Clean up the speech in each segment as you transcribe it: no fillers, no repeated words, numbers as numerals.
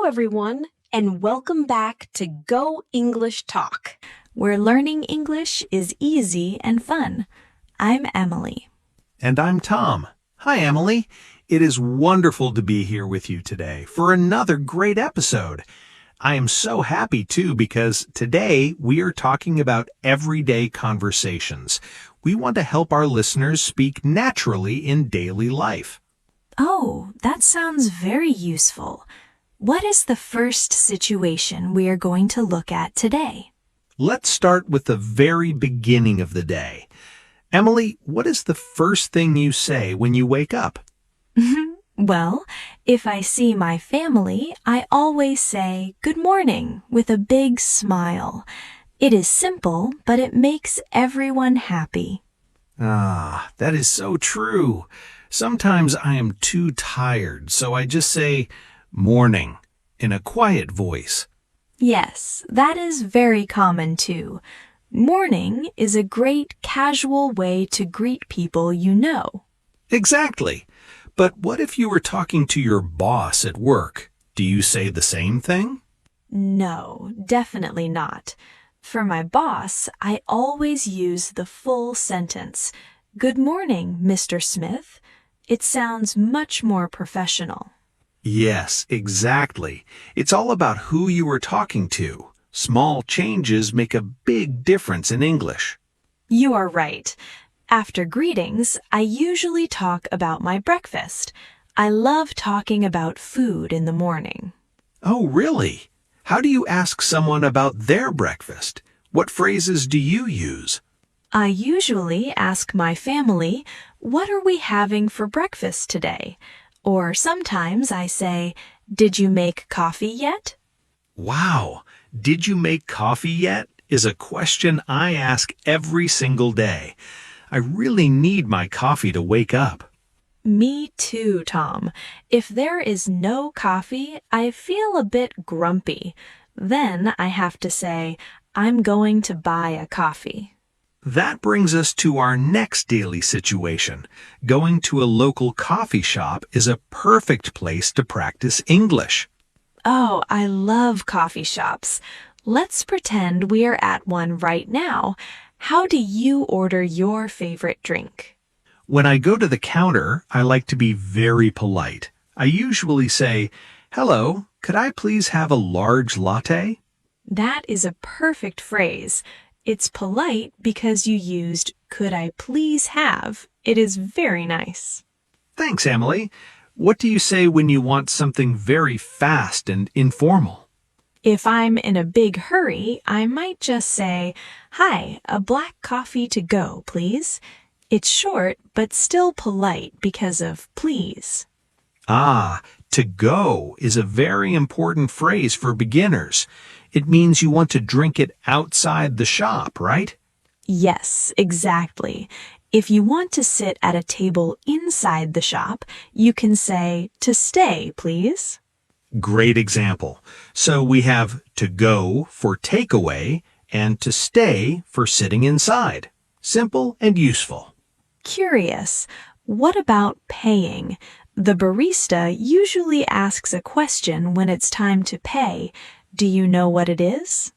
everyone, and welcome back to Go English Talk, where learning English is easy and fun. I'm Emily. And I'm Tom. Hi, Emily. It is wonderful to be here with you today for another great episode. I am so happy, too, because today we are talking about everyday conversations. We want to help our listeners speak naturally in daily life. Oh, that sounds very useful. What is the first situation we are going to look at today? Let's start with the very beginning of the day. Emily, what is the first thing you say when you wake up? Well, if I see my family, I always say good morning with a big smile. It is simple, but it makes everyone happy. Ah, that is so true. Sometimes I am too tired, so I just say morning in a quiet voice. Yes, that is very common too. Morning is a great casual way to greet people you know. Exactly. But what if you were talking to your boss at work? Do you say the same thing? No, definitely not. For my boss, I always use the full sentence. Good morning, Mr. Smith. It sounds much more professional. Yes, exactly. It's all about who you are talking to. Small changes make a big difference in English. You are right. After greetings, I usually talk about my breakfast. I love talking about food in the morning. Oh, really? How do you ask someone about their breakfast? What phrases do you use? I usually ask my family, what are we having for breakfast today? Or sometimes I say, did you make coffee yet? Wow, did you make coffee yet? Is a question I ask every single day. I really need my coffee to wake up. Me too, Tom. If there is no coffee, I feel a bit grumpy. Then I have to say, I'm going to buy a coffee. That brings us to our next daily situation. Going to a local coffee shop is a perfect place to practice English. Oh, I love coffee shops. Let's pretend we are at one right now. How do you order your favorite drink? When I go to the counter, I like to be very polite. I usually say, "Hello, could I please have a large latte?" That is a perfect phrase. It's polite because you used could I please have. It is very nice. Thanks, Emily. What do you say when you want something very fast and informal? If I'm in a big hurry, I might just say, hi, a black coffee to go, please. It's short, but still polite because of please. Ah, to go is a very important phrase for beginners. It means you want to drink it outside the shop, right? Yes, exactly. If you want to sit at a table inside the shop, you can say, to stay, please. Great example. So we have to go for takeaway and to stay for sitting inside. Simple and useful. Curious. What about paying? The barista usually asks a question when it's time to pay. Do you know what it is?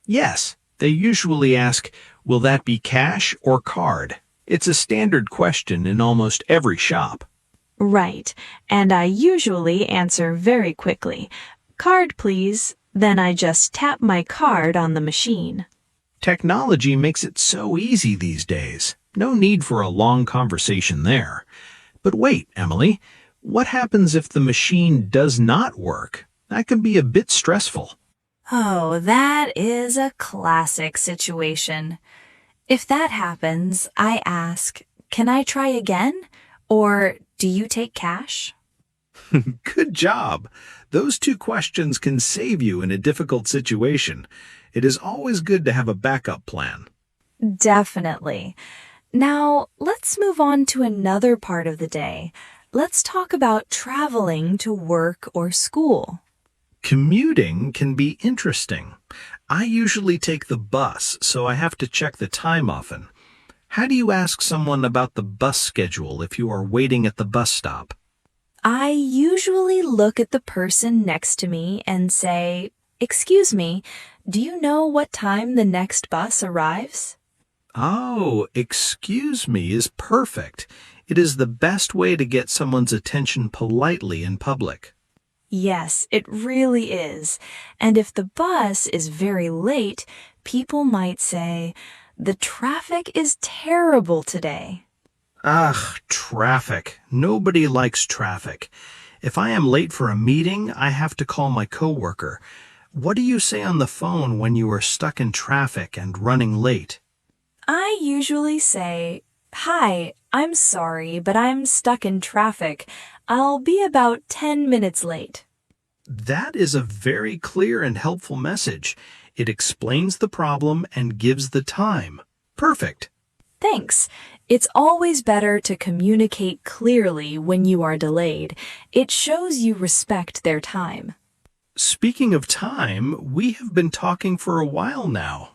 Yes, they usually ask, will that be cash or card? It's a standard question in almost every shop. Right, and I usually answer very quickly. Card, please. Then I just tap my card on the machine. Technology makes it so easy these days. No need for a long conversation there. But wait, Emily, what happens if the machine does not work? That can be a bit stressful. Oh, that is a classic situation. If that happens, I ask, can I try again? Or do you take cash? Good job. Those two questions can save you in a difficult situation. It is always good to have a backup plan. Definitely. Now, let's move on to another part of the day. Let's talk about traveling to work or school. Commuting can be interesting. I usually take the bus, so I have to check the time often. How do you ask someone about the bus schedule if you are waiting at the bus stop? I usually look at the person next to me and say, "Excuse me, do you know what time the next bus arrives?" Oh, excuse me is perfect. It is the best way to get someone's attention politely in public. Yes, it really is. And if the bus is very late, people might say, "The traffic is terrible today." Ugh, traffic. Nobody likes traffic. If I am late for a meeting, I have to call my coworker. What do you say on the phone when you are stuck in traffic and running late? I usually say, "Hi, I'm sorry, but I'm stuck in traffic. I'll be about 10 minutes late." That is a very clear and helpful message. It explains the problem and gives the time. Perfect. Thanks. It's always better to communicate clearly when you are delayed. It shows you respect their time. Speaking of time, we have been talking for a while now.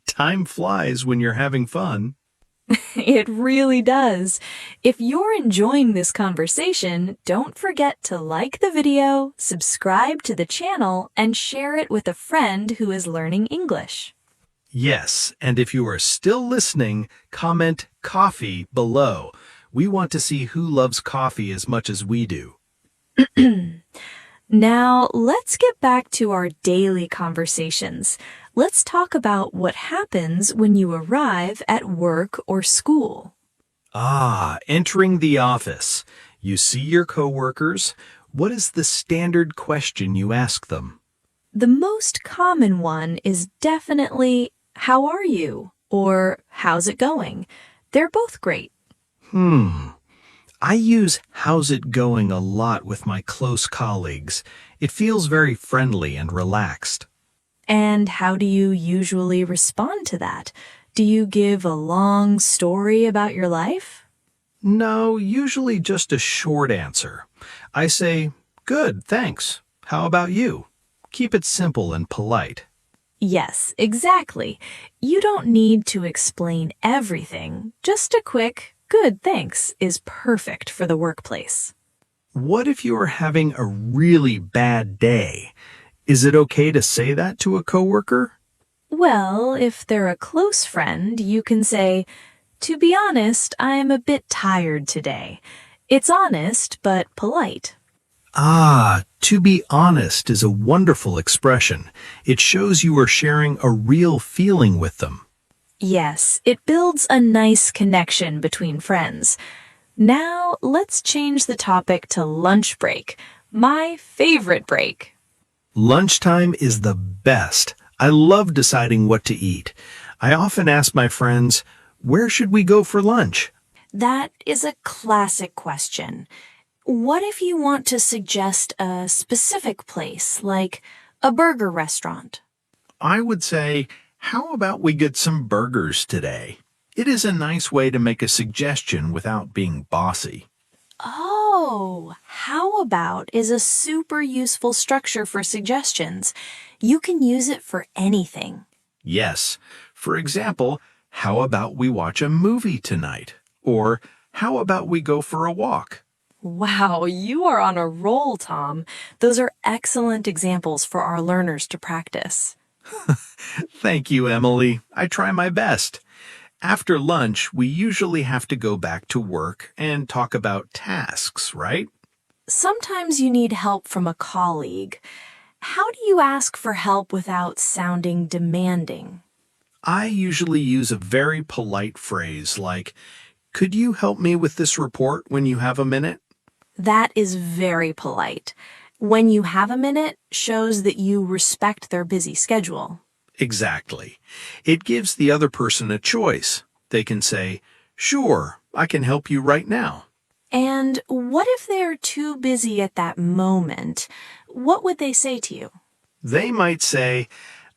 Time flies when you're having fun. It really does. If you're enjoying this conversation, don't forget to like the video, subscribe to the channel, and share it with a friend who is learning English. Yes, and if you are still listening, comment coffee below. We want to see who loves coffee as much as we do. Now, let's get back to our daily conversations. Let's talk about what happens when you arrive at work or school. Entering the office. You see your coworkers. What is the standard question you ask them? The most common one is definitely, "How are you?" or "How's it going?" They're both great. I use "how's it going" a lot with my close colleagues. It feels very friendly and relaxed. And how do you usually respond to that? Do you give a long story about your life? No, usually just a short answer. I say, "Good, thanks. How about you?" Keep it simple and polite. Yes, exactly. You don't need to explain everything. Just a quick, "Good, thanks," is perfect for the workplace. What if you are having a really bad day? Is it okay to say that to a coworker? Well, if they're a close friend, you can say, "To be honest, I'm a bit tired today." It's honest, but polite. To be honest is a wonderful expression. It shows you are sharing a real feeling with them. Yes, it builds a nice connection between friends. Now, let's change the topic to lunch break, my favorite break. Lunchtime is the best. I love deciding what to eat. I often ask my friends, "Where should we go for lunch?" That is a classic question. What if you want to suggest a specific place, like a burger restaurant? I would say, "How about we get some burgers today?" It is a nice way to make a suggestion without being bossy. Oh, how about is a super useful structure for suggestions. You can use it for anything. Yes. For example, "How about we watch a movie tonight?" Or, "How about we go for a walk?" Wow, you are on a roll, Tom. Those are excellent examples for our learners to practice. Thank you, Emily. I try my best. After lunch, we usually have to go back to work and talk about tasks, right? Sometimes you need help from a colleague. How do you ask for help without sounding demanding? I usually use a very polite phrase like, "Could you help me with this report when you have a minute?" That is very polite. When you have a minute shows that you respect their busy schedule. Exactly. It gives the other person a choice. They can say, "Sure, I can help you right now." And what if they're too busy at that moment? What would they say to you? They might say,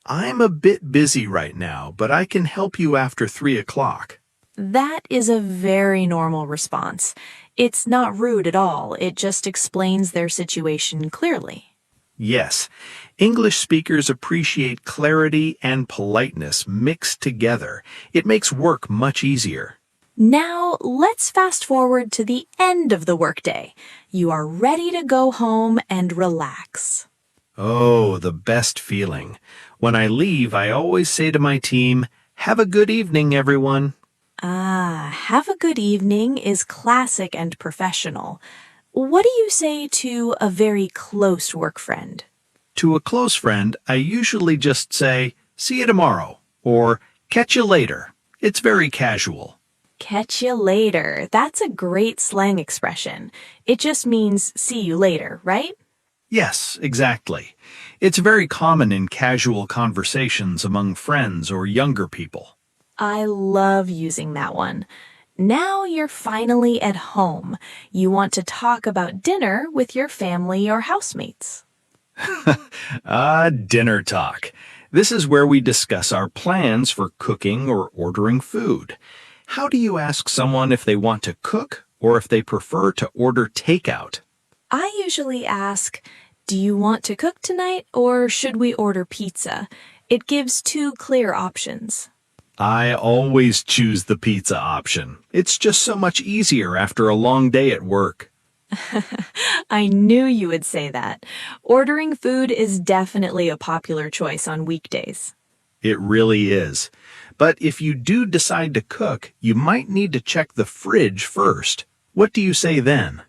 "I'm a bit busy right now, but I can help you after 3 o'clock." That is a very normal response. It's not rude at all. It just explains their situation clearly. Yes, English speakers appreciate clarity and politeness mixed together. It makes work much easier. Now, let's fast forward to the end of the workday. You are ready to go home and relax. Oh, the best feeling. When I leave, I always say to my team, "Have a good evening, everyone." Have a good evening is classic and professional. What do you say to a very close work friend? To a close friend, I usually just say, "See you tomorrow," or "Catch you later." It's very casual. Catch you later. That's a great slang expression. It just means see you later, right? Yes, exactly. It's very common in casual conversations among friends or younger people. I love using that one. Now you're finally at home. You want to talk about dinner with your family or housemates. Dinner talk. This is where we discuss our plans for cooking or ordering food. How do you ask someone if they want to cook or if they prefer to order takeout? I usually ask, do you want to cook tonight or should we order pizza? It gives two clear options. I always choose the pizza option. It's just so much easier after a long day at work. I knew you would say that. Ordering food is definitely a popular choice on weekdays. It really is. But if you do decide to cook, you might need to check the fridge first. What do you say then?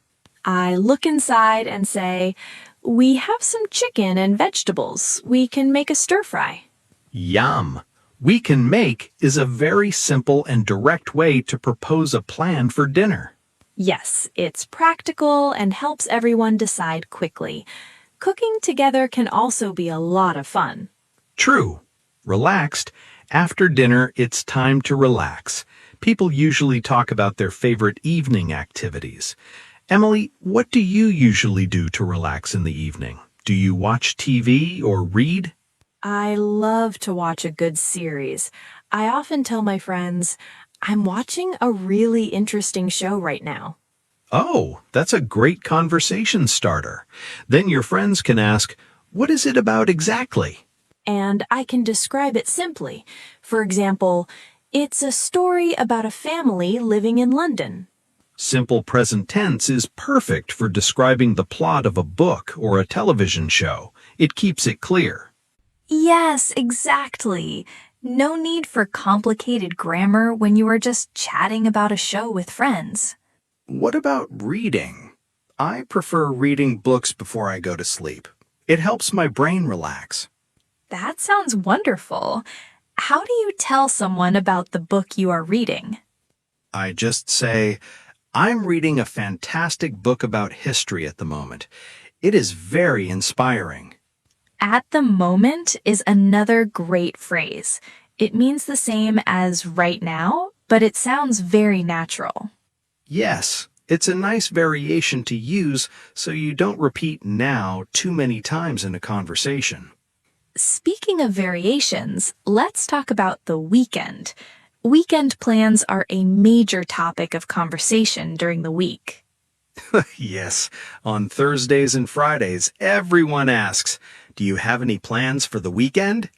I look inside and say, we have some chicken and vegetables. We can make a stir fry. Yum! We can make is a very simple and direct way to propose a plan for dinner. Yes, it's practical and helps everyone decide quickly. Cooking together can also be a lot of fun. True. Relaxed. After dinner, it's time to relax. People usually talk about their favorite evening activities. Emily, what do you usually do to relax in the evening? Do you watch TV or read? I love to watch a good series. I often tell my friends, I'm watching a really interesting show right now. Oh, that's a great conversation starter. Then your friends can ask, what is it about exactly? And I can describe it simply. For example, it's a story about a family living in London. Simple present tense is perfect for describing the plot of a book or a television show. It keeps it clear. Yes, exactly. No need for complicated grammar when you are just chatting about a show with friends. What about reading? I prefer reading books before I go to sleep. It helps my brain relax. That sounds wonderful. How do you tell someone about the book you are reading? I just say, I'm reading a fantastic book about history at the moment. It is very inspiring. At the moment is another great phrase. It means the same as right now, but it sounds very natural. Yes, it's a nice variation to use so you don't repeat now too many times in a conversation. Speaking of variations, let's talk about the weekend. Weekend plans are a major topic of conversation during the week. Yes, on Thursdays and Fridays, everyone asks, do you have any plans for the weekend?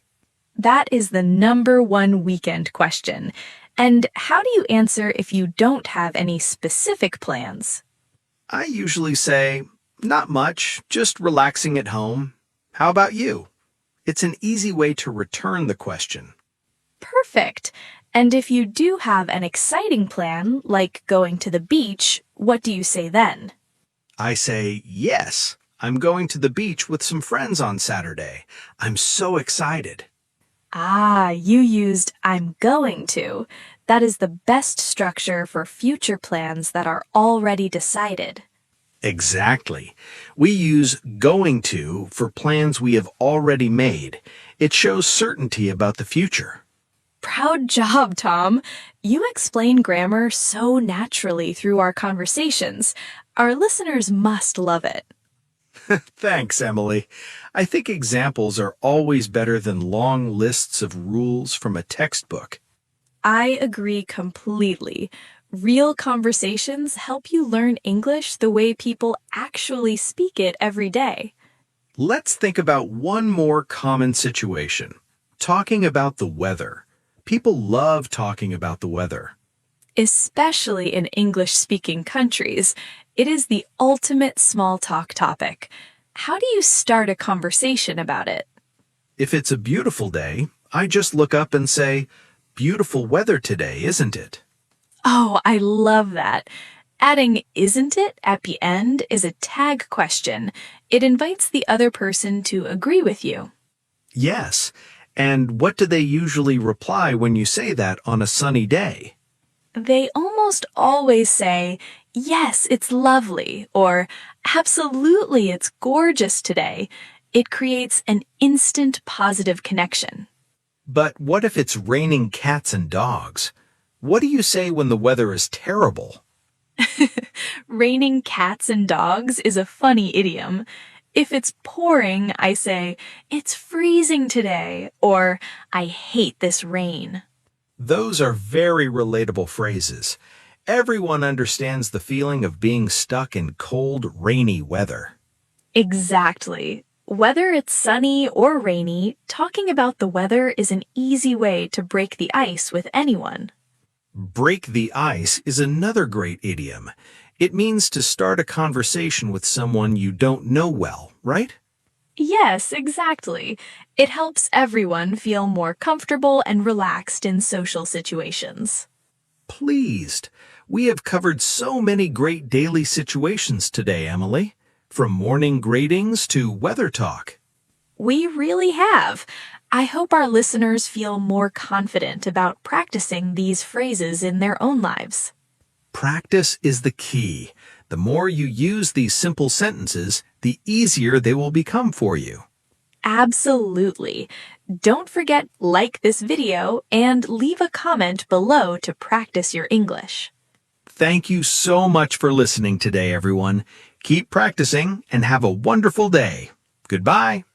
That is the number one weekend question. And how do you answer if you don't have any specific plans? I usually say, not much, just relaxing at home. How about you? It's an easy way to return the question. Perfect. And if you do have an exciting plan, like going to the beach, what do you say then? I say, yes, I'm going to the beach with some friends on Saturday. I'm so excited. You used I'm going to. That is the best structure for future plans that are already decided. Exactly. We use going to for plans we have already made. It shows certainty about the future. Proud job, Tom. You explain grammar so naturally through our conversations. Our listeners must love it. Thanks, Emily. I think examples are always better than long lists of rules from a textbook. I agree completely. Real conversations help you learn English the way people actually speak it every day. Let's think about one more common situation. Talking about the weather. People love talking about the weather. Especially in English-speaking countries, it is the ultimate small talk topic. How do you start a conversation about it? If it's a beautiful day, I just look up and say, "Beautiful weather today, isn't it?" Oh, I love that. Adding "isn't it" at the end is a tag question. It invites the other person to agree with you. Yes. And what do they usually reply when you say that on a sunny day? They almost always say, "Yes, it's lovely," or "Absolutely, it's gorgeous today." It creates an instant positive connection. But what if it's raining cats and dogs? What do you say when the weather is terrible? Raining cats and dogs is a funny idiom. If it's pouring, I say, "It's freezing today," or "I hate this rain." Those are very relatable phrases. Everyone understands the feeling of being stuck in cold, rainy weather. Exactly. Whether it's sunny or rainy, talking about the weather is an easy way to break the ice with anyone. Break the ice is another great idiom. It means to start a conversation with someone you don't know well, right? Yes, exactly. It helps everyone feel more comfortable and relaxed in social situations. Pleased. We have covered so many great daily situations today, Emily. From morning greetings to weather talk. We really have. I hope our listeners feel more confident about practicing these phrases in their own lives. Practice is the key. The more you use these simple sentences, the easier they will become for you. Absolutely. Don't forget like this video and leave a comment below to practice your English. Thank you so much for listening today, everyone. Keep practicing and have a wonderful day. Goodbye.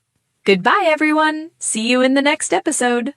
Goodbye, everyone. See you in the next episode.